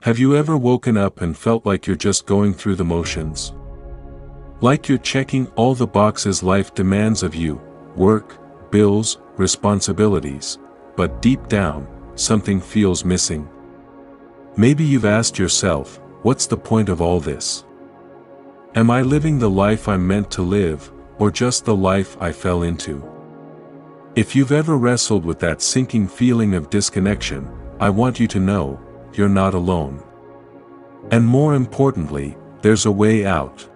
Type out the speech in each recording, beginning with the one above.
Have you ever woken up and felt like you're just going through the motions? Like you're checking all the boxes life demands of you: work, bills, responsibilities, but deep down, something feels missing. Maybe you've asked yourself, what's the point of all this? Am I living the life I'm meant to live, or just the life I fell into? If you've ever wrestled with that sinking feeling of disconnection, I want you to know, you're not alone. And more importantly, there's a way out.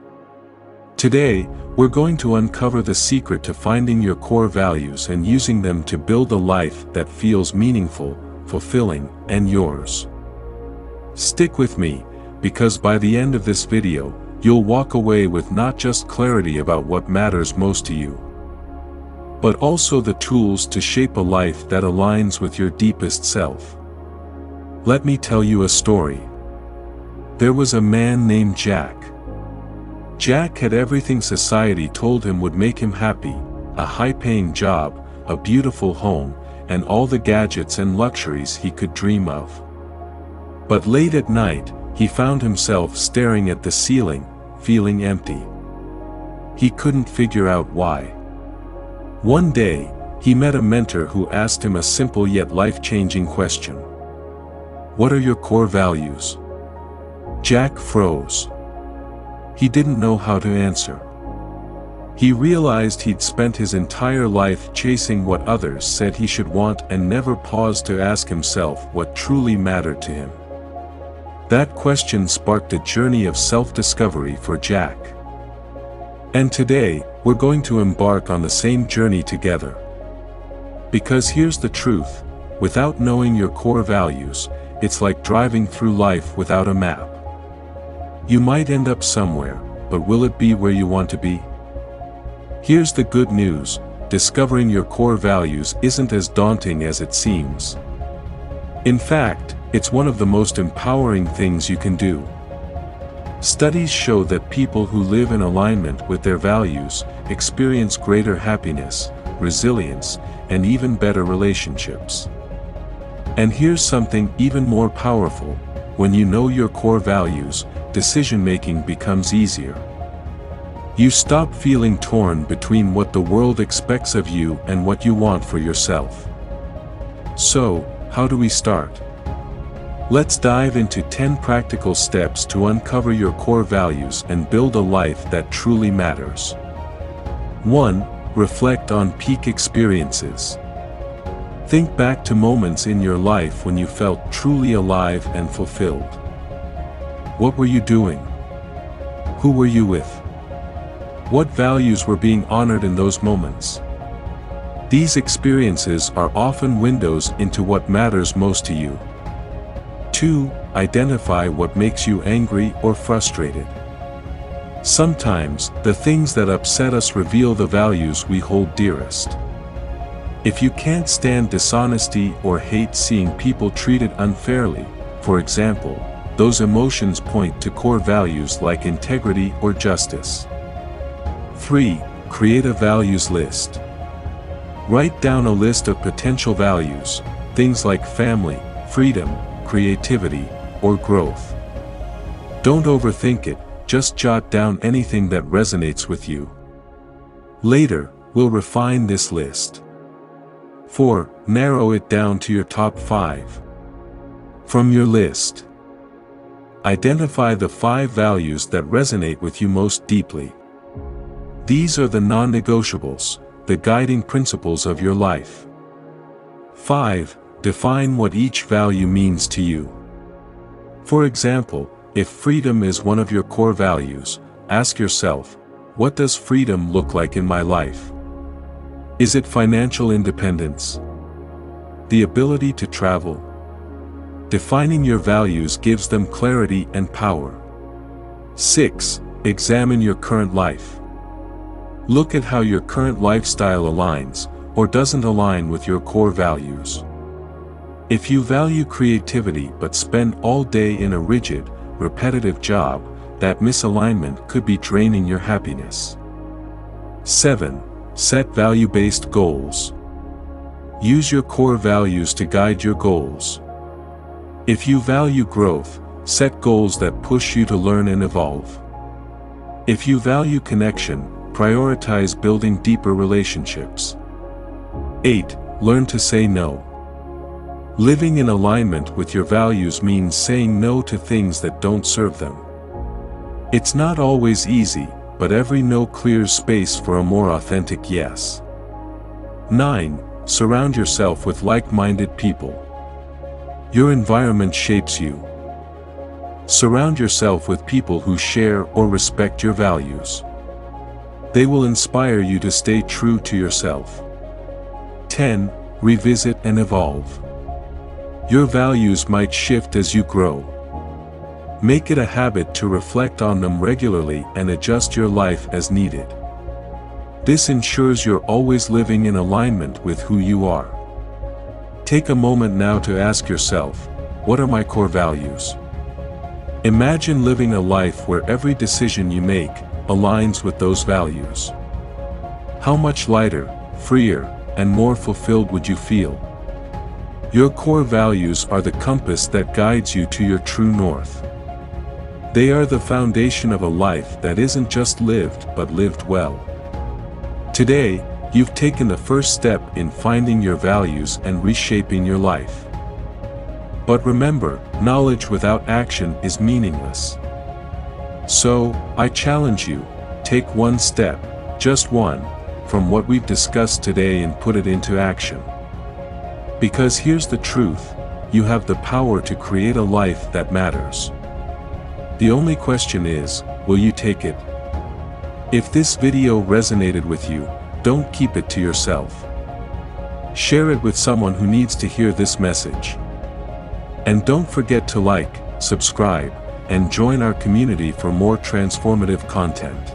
Today, we're going to uncover the secret to finding your core values and using them to build a life that feels meaningful, fulfilling, and yours. Stick with me, because by the end of this video, you'll walk away with not just clarity about what matters most to you, but also the tools to shape a life that aligns with your deepest self. Let me tell you a story. There was a man named Jack. Jack had everything society told him would make him happy: a high-paying job, a beautiful home, and all the gadgets and luxuries he could dream of. But late at night, he found himself staring at the ceiling, feeling empty. He couldn't figure out why. One day, he met a mentor who asked him a simple yet life-changing question. What are your core values? Jack froze. He didn't know how to answer. He realized he'd spent his entire life chasing what others said he should want and never paused to ask himself what truly mattered to him. That question sparked a journey of self-discovery for Jack. And today, we're going to embark on the same journey together. Because here's the truth: without knowing your core values, it's like driving through life without a map. You might end up somewhere, but will it be where you want to be? Here's the good news: discovering your core values isn't as daunting as it seems. In fact, it's one of the most empowering things you can do. Studies show that people who live in alignment with their values experience greater happiness, resilience, and even better relationships. And here's something even more powerful: when you know your core values, decision-making becomes easier. You stop feeling torn between what the world expects of you and what you want for yourself. So, how do we start? Let's dive into 10 practical steps to uncover your core values and build a life that truly matters. 1. Reflect on peak experiences. Think back to moments in your life when you felt truly alive and fulfilled. What were you doing? Who were you with? What values were being honored in those moments? These experiences are often windows into what matters most to you. 2. Identify what makes you angry or frustrated. Sometimes, the things that upset us reveal the values we hold dearest. If you can't stand dishonesty or hate seeing people treated unfairly, for example, those emotions point to core values like integrity or justice. 3. Create a values list. Write down a list of potential values, things like family, freedom, creativity, or growth. Don't overthink it, just jot down anything that resonates with you. Later, we'll refine this list. 4. Narrow it down to your top 5. From your list, identify the 5 values that resonate with you most deeply. These are the non-negotiables, the guiding principles of your life. 5. Define what each value means to you. For example, if freedom is one of your core values, ask yourself, what does freedom look like in my life? Is it financial independence? The ability to travel? Defining your values gives them clarity and power. 6. Examine your current life. Look at how your current lifestyle aligns, or doesn't align with your core values. If you value creativity but spend all day in a rigid, repetitive job, that misalignment could be draining your happiness. 7. Set value-based goals. Use your core values to guide your goals. If you value growth, Set goals that push you to learn and evolve. If you value connection, prioritize building deeper relationships. 8. Learn to say no. Living in alignment with your values means saying no to things that don't serve them. It's not always easy, but every no clears space for a more authentic yes. 9. Surround yourself with like-minded people. Your environment shapes you. Surround yourself with people who share or respect your values. They will inspire you to stay true to yourself. 10. Revisit and evolve. Your values might shift as you grow. Make it a habit to reflect on them regularly and adjust your life as needed. This ensures you're always living in alignment with who you are. Take a moment now to ask yourself, what are my core values? Imagine living a life where every decision you make aligns with those values. How much lighter, freer, and more fulfilled would you feel? Your core values are the compass that guides you to your true north. They are the foundation of a life that isn't just lived but lived well. Today, you've taken the first step in finding your values and reshaping your life. But remember, knowledge without action is meaningless. So, I challenge you, take one step, just one, from what we've discussed today and put it into action. Because here's the truth, you have the power to create a life that matters. The only question is, will you take it? If this video resonated with you, don't keep it to yourself. Share it with someone who needs to hear this message. And don't forget to like, subscribe, and join our community for more transformative content.